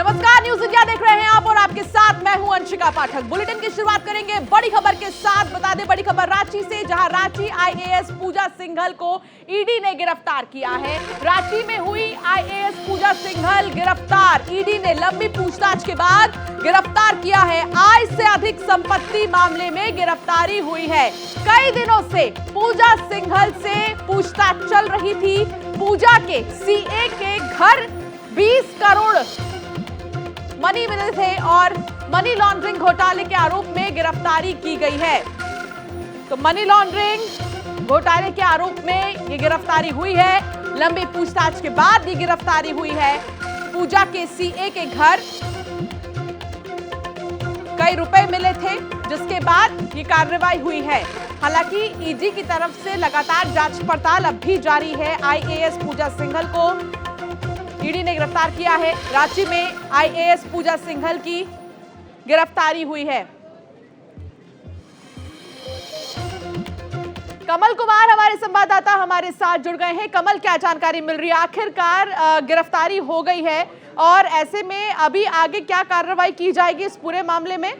नमस्कार, news India देख रहे हैं आप और आपके साथ मैं हूं अंशिका पाठक। बुलेटिन की शुरुआत करेंगे बड़ी खबर के साथ। बता दें बड़ी खबर रांची से, जहां रांची आईएएस पूजा सिंघल को ईडी ने गिरफ्तार किया है। रांची में हुई आईएएस पूजा सिंघल गिरफ्तार। ईडी ने लंबी पूछताछ के बाद गिरफ्तार किया है। आय से अधिक संपत्ति मामले में गिरफ्तारी हुई है। कई दिनों से पूजा सिंघल से पूछताछ चल रही थी। पूजा के सीए के घर 20 करोड़ मनी मिले थे और मनी लॉन्ड्रिंग घोटाले के आरोप में गिरफ्तारी की गई है। तो मनी लॉन्ड्रिंग घोटाले के आरोप में ये गिरफ्तारी हुई है। लंबी पूछताछ के बाद ये गिरफ्तारी हुई है। पूजा के सीए के घर कई रुपए मिले थे, जिसके बाद ये कार्रवाई हुई है। हालांकि ईडी की तरफ से लगातार जांच पड़ताल अब भी जारी है। आईएएस पूजा सिंघल को ईडी ने गिरफ्तार किया है। रांची में आईएएस पूजा सिंघल की गिरफ्तारी हुई है। कमल कुमार हमारे संवाददाता हमारे साथ जुड़ गए हैं। कमल, क्या जानकारी मिल रही है? आखिरकार गिरफ्तारी हो गई है और ऐसे में अभी आगे क्या कार्रवाई की जाएगी इस पूरे मामले में?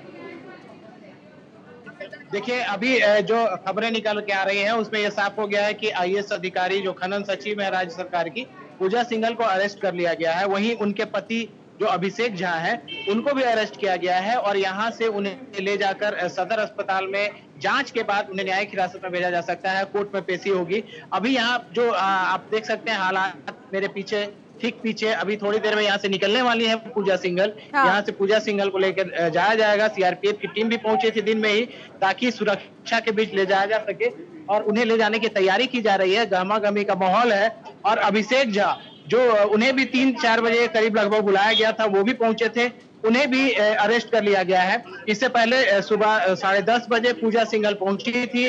देखिए, अभी जो खबरें निकल के आ रही हैं उसमें यह साफ हो गया है कि आईएएस अधिकारी जो खनन सचिव है राज्य सरकार की, पूजा सिंघल को अरेस्ट कर लिया गया है। वहीं उनके पति जो अभिषेक झा हैं उनको भी अरेस्ट किया गया है और यहां से उन्हें ले जाकर सदर अस्पताल में जांच के बाद उन्हें न्यायिक हिरासत में भेजा जा सकता है। कोर्ट में पेशी होगी। अभी यहाँ जो आप देख सकते हैं हालात मेरे पीछे, ठीक पीछे, अभी थोड़ी देर में यहाँ से निकलने वाली है पूजा सिंघल। हाँ। यहाँ से पूजा सिंघल को लेकर जाया जाएगा। सीआरपीएफ की टीम भी पहुंची थी दिन में ही, ताकि सुरक्षा के बीच ले जाया जा सके और उन्हें ले जाने की तैयारी की जा रही है। गहमा गहमी का माहौल है और अभिषेक झा जो उन्हें भी 3-4 बजे करीब लगभग बुलाया गया था, वो भी पहुंचे थे। उन्हें भी अरेस्ट कर लिया गया है। इससे पहले सुबह 10:30 बजे पूजा सिंघल पहुंची थी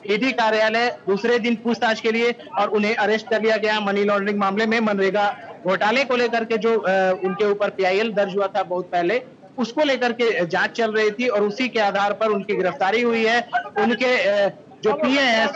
ईडी कार्यालय दूसरे दिन पूछताछ के लिए और उन्हें अरेस्ट कर लिया गया। मनी लॉन्ड्रिंग मामले में, मनरेगा घोटाले को लेकर के जो उनके ऊपर पीआईएल दर्ज हुआ था बहुत पहले, उसको लेकर के जांच चल रही थी और उसी के आधार पर उनकी गिरफ्तारी हुई है। उनके जो पीए हैं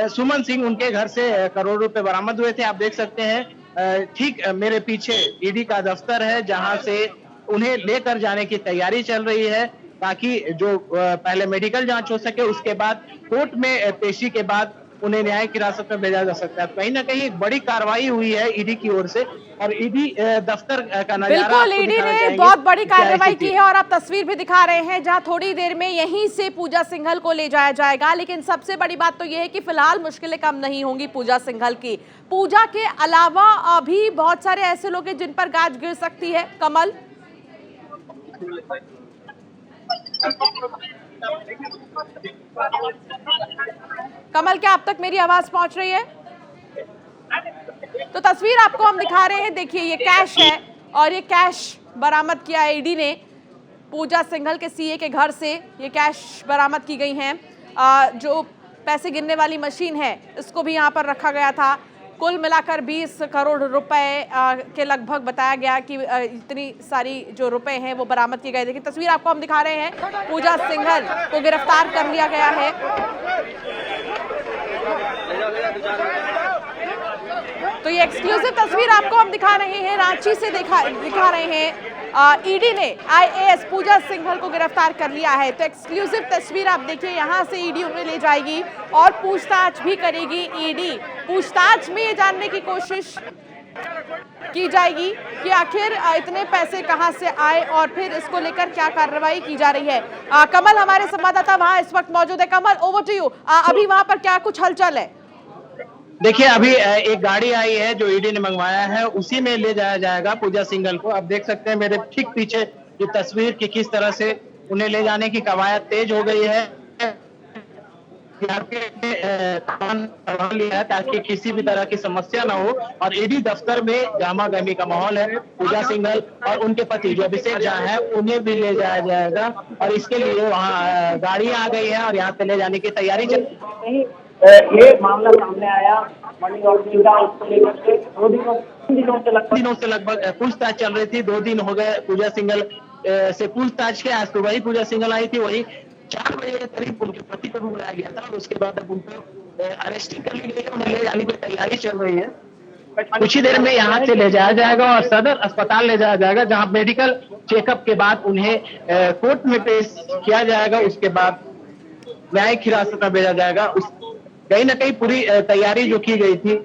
सुमन सिंह, उनके घर से करोड़ रुपए बरामद हुए थे। आप देख सकते हैं ठीक मेरे पीछे ईडी का दफ्तर है, जहां से उन्हें लेकर जाने की तैयारी चल रही है, ताकि जो पहले मेडिकल जांच हो सके, उसके बाद कोर्ट में पेशी के बाद उन्हें न्यायिक हिरासत में भेजा जा सकता है। कहीं ना कहीं एक बड़ी कार्रवाई हुई है ईडी की ओर से और ईडी दफ्तर का नजारा बिल्कुल, ईडी ने बहुत बड़ी कार्रवाई की है और आप तस्वीर भी दिखा रहे हैं, जहां थोड़ी देर में यहीं से पूजा सिंघल को ले जाया जाएगा। लेकिन सबसे बड़ी बात तो यह है कि फिलहाल मुश्किलें कम नहीं होंगी पूजा सिंघल की। पूजा के अलावा अभी बहुत सारे ऐसे लोग हैं जिन पर गाज गिर सकती है। कमल, क्या आप तक मेरी आवाज पहुंच रही है? तो तस्वीर आपको हम दिखा रहे हैं। देखिए, ये कैश है और ये कैश बरामद किया है ईडी ने। पूजा सिंघल के सीए के घर से ये कैश बरामद की गई हैं। जो पैसे गिनने वाली मशीन है इसको भी यहाँ पर रखा गया था। कुल मिलाकर 20 करोड़ रुपए के लगभग बताया गया कि इतनी सारी जो रुपए हैं वो बरामद किए गए। देखिए, तस्वीर आपको हम दिखा रहे हैं। पूजा सिंघल को गिरफ्तार कर लिया गया है। तो ये एक्सक्लूसिव तस्वीर आपको हम दिखा रहे हैं, रांची से दिखा रहे हैं। ईडी ने आईएएस पूजा सिंघल को गिरफ्तार कर लिया है। तो एक्सक्लूसिव तस्वीर आप देखिए, यहाँ से ईडी उन्हें ले जाएगी और पूछताछ भी करेगी ईडी। पूछताछ में ये जानने की कोशिश की जाएगी कि आखिर इतने पैसे कहां से आए और फिर इसको लेकर क्या कार्रवाई की जा रही है। कमल हमारे संवाददाता वहां इस वक्त मौजूद है। कमल, ओवर टू यू। अभी वहां पर क्या कुछ हलचल है? देखिए, अभी एक गाड़ी आई है जो ईडी ने मंगवाया है, उसी में ले जाया जाएगा पूजा सिंघल को। आप देख सकते हैं मेरे ठीक पीछे ये तस्वीर कि किस तरह से उन्हें ले जाने की कवायद तेज हो गई है। लिया है ताकि किसी भी तरह की समस्या ना हो और ईडी दफ्तर में गहमा गहमी का माहौल है। पूजा सिंघल और उनके पति जो अभिषेक झा है उन्हें भी ले जाया जाएगा और इसके लिए वहाँ गाड़ी आ गई है और यहाँ से ले जाने की तैयारी चल रही है। ये मामला सामने आया मनी लॉन्ड्रिंग का, उसको लेकर के 2 दिनों से लगभग पूछताछ चल रही थी। 2 दिन हो गए पूजा सिंघल से पूछताछ के। आज सुबह ही पूजा सिंघल आई थी। वही 4 बजे के करीब उनके पति को भी बुलाया गया था और उसके बाद अब उनको अरेस्टिंग कर ली गई है। उन्हें ले जाने की तैयारी चल रही है। कुछ ही देर में यहाँ से ले जाया जाएगा और सदर अस्पताल ले जाया जाएगा, जहाँ मेडिकल चेकअप के बाद उन्हें कोर्ट में पेश किया जाएगा। उसके बाद न्यायिक हिरासत में भेजा जाएगा। कहीं ना कहीं पूरी तैयारी जो की गई थी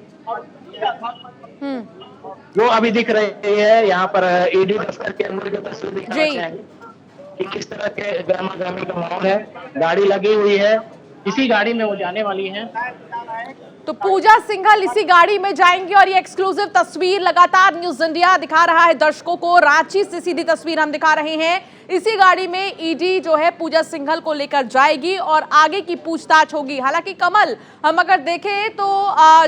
वो अभी दिख रही है यहाँ पर ईडी दफ्तर के अंदर की तस्वीर दिखाना चाहेंगे कि किस तरह के गर्मा गर्मी का माहौल है। गाड़ी लगी हुई है, इसी गाड़ी में वो जाने वाली है। तो पूजा सिंघल इसी गाड़ी में जाएंगी और ये एक्सक्लूसिव तस्वीर लगातार न्यूज इंडिया दिखा रहा है दर्शकों को। रांची से सीधी तस्वीर हम दिखा रहे हैं। इसी गाड़ी में ईडी जो है पूजा सिंघल को लेकर जाएगी और आगे की पूछताछ होगी। हालांकि कमल, हम अगर देखें तो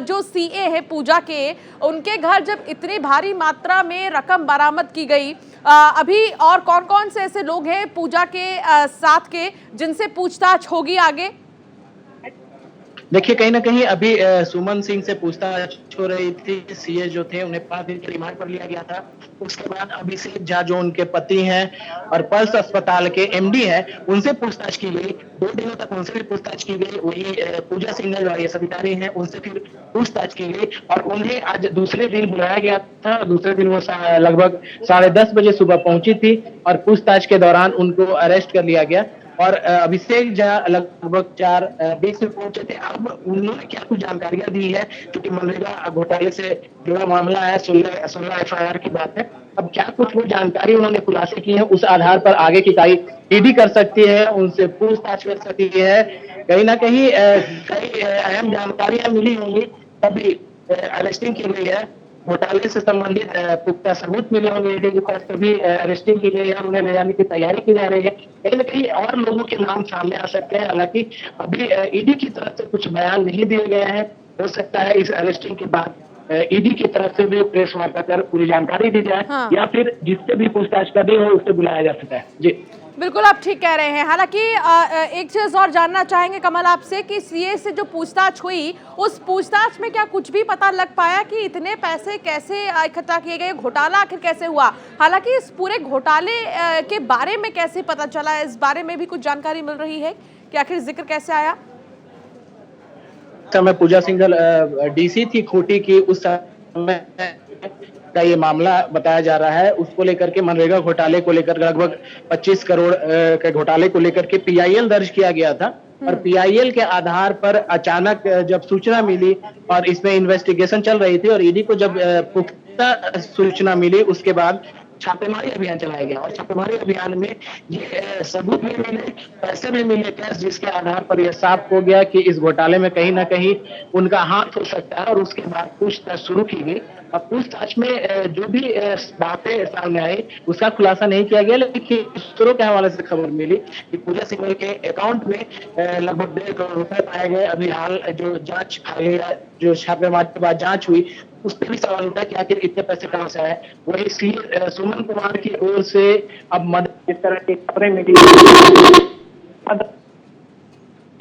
जो सीए है पूजा के, उनके घर जब इतनी भारी मात्रा में रकम बरामद की गई, अभी और कौन कौन से ऐसे लोग हैं पूजा के साथ के जिनसे पूछताछ होगी आगे? देखिए, कहीं ना कहीं अभी सुमन सिंह से पूछताछ हो रही थी। सीए जो थे उन्हें 5 दिन के रिमांड पर लिया गया था। उसके बाद अभिषेक झा जो उनके पति हैं और पल्स अस्पताल के एमडी हैं, उनसे पूछताछ की गई। 2 दिनों तक उनसे भी पूछताछ की गई। वही पूजा सिंघल जो आईएएस अधिकारी हैं, उनसे फिर पूछताछ की गई और उन्हें आज दूसरे दिन बुलाया गया था। दूसरे दिन वो लगभग 10:30 बजे सुबह पहुंची थी और पूछताछ के दौरान उनको अरेस्ट कर लिया गया और अभिषेक झा लगभग 4:20 में पहुंचे थे। अब उन्होंने क्या कुछ जानकारियां दी है, क्योंकि मनरेगा घोटाले से जुड़ा मामला है, 16 एफआईआर की बात है। अब क्या कुछ वो जानकारी उन्होंने खुलासे की है, उस आधार पर आगे की कार्रवाई ईडी कर सकती है, उनसे पूछताछ कर सकती है। कहीं ना कहीं कई अहम जानकारियां मिली होंगी, तभी अरेस्टिंग की गई है। घोटाले से संबंधित पुख्ता सबूत मिले होंगे ईडी के पास, तभी अरेस्टिंग की गई है और उन्हें ले जाने की तैयारी की जा रही है। कहीं ना कहीं और लोगों के नाम सामने आ सकते हैं। हालांकि अभी ईडी की तरफ से कुछ बयान नहीं दिए गए हैं। हो सकता है इस अरेस्टिंग के बाद ईडी की तरफ से भी प्रेस वार्ता कर पूरी जानकारी दी जाए, या फिर जिससे भी पूछताछ करनी हो उससे बुलाया जा सकता है। जी बिल्कुल, आप ठीक कह रहे हैं। हालांकि एक चीज और जानना चाहेंगे कमल आपसे कि सीए से जो पूछताछ हुई, उस पूछताछ में क्या कुछ भी पता लग पाया कि इतने पैसे कैसे इकट्ठा किए गए, घोटाला आखिर कैसे हुआ? हालांकि इस पूरे घोटाले के बारे में कैसे पता चला, इस बारे में भी कुछ जानकारी मिल रही है कि आखिर जिक्र कैसे आया? समय पूजा सिंघल डीसी थी खूंटी की, उस समय का ये मामला बताया जा रहा है। उसको लेकर के मनरेगा घोटाले को लेकर लगभग 25 करोड़ के घोटाले को लेकर के पीआईएल दर्ज किया गया था और पीआईएल के आधार पर अचानक जब सूचना मिली और इसमें इन्वेस्टिगेशन चल रही थी और ईडी को जब पुख्ता सूचना मिली, उसके बाद छापेमारी अभियान चलाया गया और छापेमारी अभियान में ये सबूत भी मिले, पैसे भी मिले कैश, जिसके आधार पर यह साफ हो गया कि इस घोटाले में कहीं ना कहीं उनका हाथ हो सकता है। और उसके बाद पूछताछ शुरू की गई और पूछताछ में जो भी बातें सामने आई उसका खुलासा नहीं किया गया, लेकिन सूत्रों के हवाले से खबर मिली कि पूजा सिंघल के अकाउंट में लगभग 1.5 करोड़ रुपए पाए गए। अभी हाल जो जांच जो छापेमारी के बाद जांच हुई, उस पर भी सवाल उठा कि आखिर इतने पैसे कहां से आए। वही सुमन कुमार की ओर से अब मदद इस तरह की खबरें मिली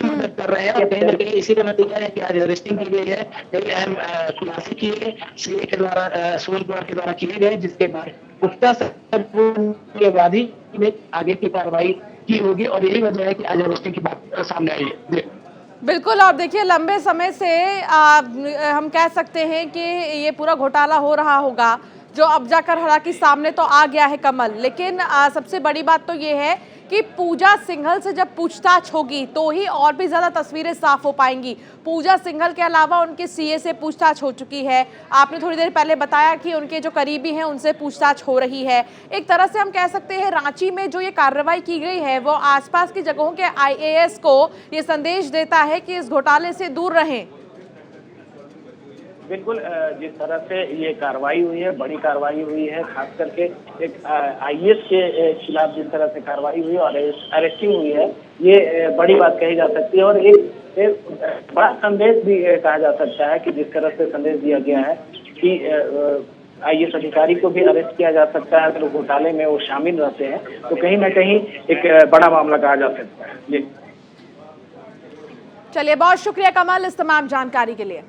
मदद कर रहे हैं और कहीं ना कहीं इसी का नतीजा है कि आज अरेस्टिंग की गई है। कई अहम खुलासे किए गए सीए के द्वारा, सुमन कुमार के द्वारा किए गए, जिसके बाद पुख्ता सबूत के बाद ही आगे की कार्रवाई की होगी और यही वजह है कि आज अरेस्टिंग की बात सामने आई है। बिल्कुल, और देखिए लंबे समय से हम कह सकते हैं कि ये पूरा घोटाला हो रहा होगा, जो अब जाकर हालांकि सामने तो आ गया है कमल। लेकिन सबसे बड़ी बात तो ये है कि पूजा सिंघल से जब पूछताछ होगी तो ही और भी ज्यादा तस्वीरें साफ हो पाएंगी। पूजा सिंघल के अलावा उनके सीए से पूछताछ हो चुकी है। आपने थोड़ी देर पहले बताया कि उनके जो करीबी हैं उनसे पूछताछ हो रही है। एक तरह से हम कह सकते हैं रांची में जो ये कार्रवाई की गई है वो आसपास की जगहों के आईएएस को ये संदेश देता है कि इस घोटाले से दूर रहें। बिल्कुल, जिस तरह से ये कार्रवाई हुई है, बड़ी कार्रवाई हुई है, खास करके एक आईएएस के खिलाफ जिस तरह से कार्रवाई हुई और अरेस्टिंग हुई है, ये बड़ी बात कही जा सकती है और एक बड़ा संदेश भी कहा जा सकता है कि जिस तरह से संदेश दिया गया है कि आईएएस अधिकारी को भी अरेस्ट किया जा सकता है अगर घोटाले में वो शामिल रहते हैं, तो कहीं ना कहीं एक बड़ा मामला कहा जा सकता है। जी चलिए, बहुत शुक्रिया कमल इस तमाम जानकारी के लिए।